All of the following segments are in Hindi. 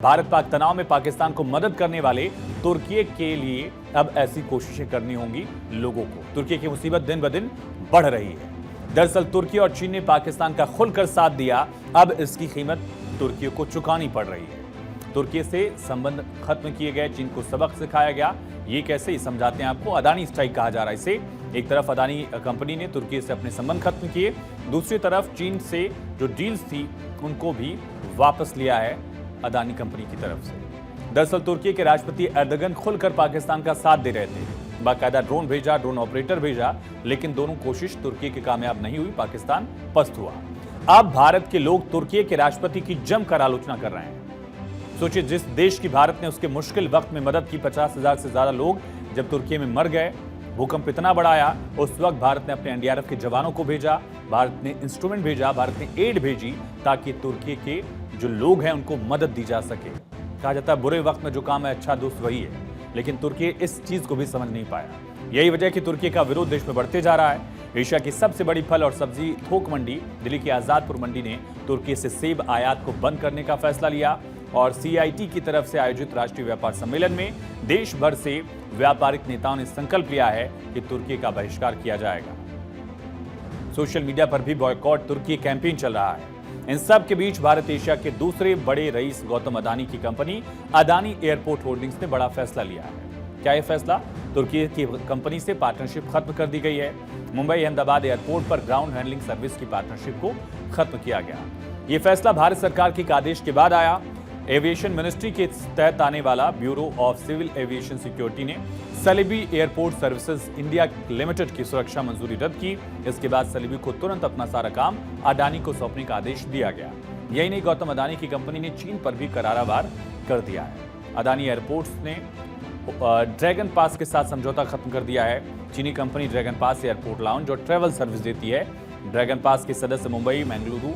भारत पाक तनाव में पाकिस्तान को मदद करने वाले तुर्की के लिए अब ऐसी कोशिशें करनी होंगी लोगों को। तुर्की की मुसीबत दिन ब दिन बढ़ रही है। दरअसल तुर्की और चीन ने पाकिस्तान का खुलकर साथ दिया, अब इसकी कीमत तुर्की को चुकानी पड़ रही है। तुर्की से संबंध खत्म किए गए, चीन को सबक सिखाया गया। ये कैसे, ये समझाते हैं आपको। अदानी स्ट्राइक कहा जा रहा है इसे। एक तरफ अदानी कंपनी ने तुर्की से अपने संबंध खत्म किए, दूसरी तरफ चीन से जो डील्स थी उनको भी वापस लिया है अदानी कंपनी की तरफ से। दरअसल तुर्की के राष्ट्रपति एर्दोगन खुलकर पाकिस्तान का साथ दे रहे थे। बाकायदा ड्रोन भेजा, ड्रोन ऑपरेटर भेजा, लेकिन दोनों कोशिश तुर्की की कामयाब नहीं हुई। पाकिस्तान पस्त हुआ। अब भारत के लोग तुर्की के राष्ट्रपति की जमकर आलोचना कर रहे हैं। सोचिए, जिस देश की भारत ने उसके मुश्किल वक्त में मदद की, 50,000 से ज्यादा लोग जब तुर्की में मर गए, भूकंप इतना बड़ा आया, उस वक्त भारत ने अपने एनडीआरएफ के जवानों को भेजा, भारत ने इंस्ट्रूमेंट भेजा, भारत ने एड भेजी ताकि तुर्की के जो लोग हैं उनको मदद दी जा सके। कहा जाता है बुरे वक्त में जो काम है अच्छा दोस्त वही है, लेकिन तुर्की इस चीज को भी समझ नहीं पाया। यही वजह है कि तुर्की का विरोध देश में बढ़ते जा रहा है। एशिया की सबसे बड़ी फल और सब्जी थोक मंडी दिल्ली की आजादपुर मंडी ने तुर्की से सेब आयात को बंद करने का फैसला लिया और सीआईटी की तरफ से आयोजित राष्ट्रीय व्यापार सम्मेलन में देश भर से व्यापारिक नेताओं ने संकल्प लिया है कि तुर्की का बहिष्कार किया जाएगा। सोशल मीडिया पर भी बॉयकॉट तुर्की कैंपेन चल रहा है। इन सब के बीच भारत एशिया के दूसरे बड़े रईस गौतम अदानी की कंपनी अदानी एयरपोर्ट होल्डिंग्स ने बड़ा फैसला लिया है। क्या यह फैसला? तुर्की की कंपनी से पार्टनरशिप खत्म कर दी गई है। मुंबई अहमदाबाद एयरपोर्ट पर ग्राउंड हैंडलिंग सर्विस की पार्टनरशिप को खत्म किया गया। यह फैसला भारत सरकार के आदेश के बाद आया। एविएशन मिनिस्ट्री के तहत आने वाला bureau of civil aviation security ने Celebi airport services India limited की सुरक्षा मंजूरी रद्द की। इसके बाद सलेबी को तुरंत अपना सारा काम अडानी को सौंपने का आदेश दिया गया। यही नहीं, गौतम अदानी की कंपनी ने चीन पर भी करारा वार कर दिया है। अदानी एयरपोर्ट्स ने ड्रैगन पास के साथ समझौता खत्म कर दिया है। चीनी कंपनी ड्रैगन पास एयरपोर्ट लाउंज और ट्रैवल सर्विस देती है। ड्रैगन पास के सदस्य मुंबई, बेंगलुरु,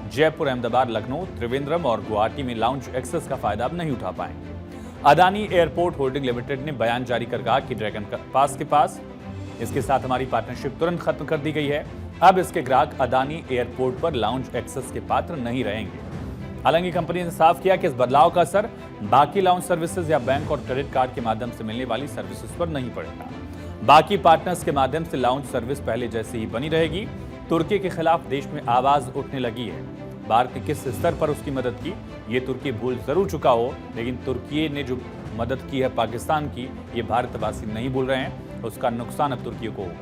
जयपुर, अहमदाबाद, लखनऊ, त्रिवेंद्रम और गुवाहाटी में लाउंज एक्सेस का फायदा अब नहीं उठा पाएंगे। अदानी एयरपोर्ट होल्डिंग लिमिटेड ने बयान जारी कर कहा कि ड्रैगन पास के पास इसके साथ हमारी पार्टनरशिप तुरंत खत्म कर दी गई है। अब इसके ग्राहक अदानी एयरपोर्ट पर लाउंज एक्सेस के पात्र नहीं रहेंगे। हालांकि कंपनी ने साफ किया कि इस बदलाव का असर बाकी लाउंज सर्विसेज या बैंक और क्रेडिट कार्ड के माध्यम से मिलने वाली सर्विसेज पर नहीं पड़ेगा। बाकी पार्टनर्स के माध्यम से लाउंज सर्विस पहले जैसे ही बनी रहेगी। तुर्की के खिलाफ देश में आवाज उठने लगी है। भारत ने किस स्तर पर उसकी मदद की, ये तुर्की भूल जरूर चुका हो, लेकिन तुर्की ने जो मदद की है पाकिस्तान की, ये भारतवासी नहीं भूल रहे हैं। उसका नुकसान अब तुर्की को होगा।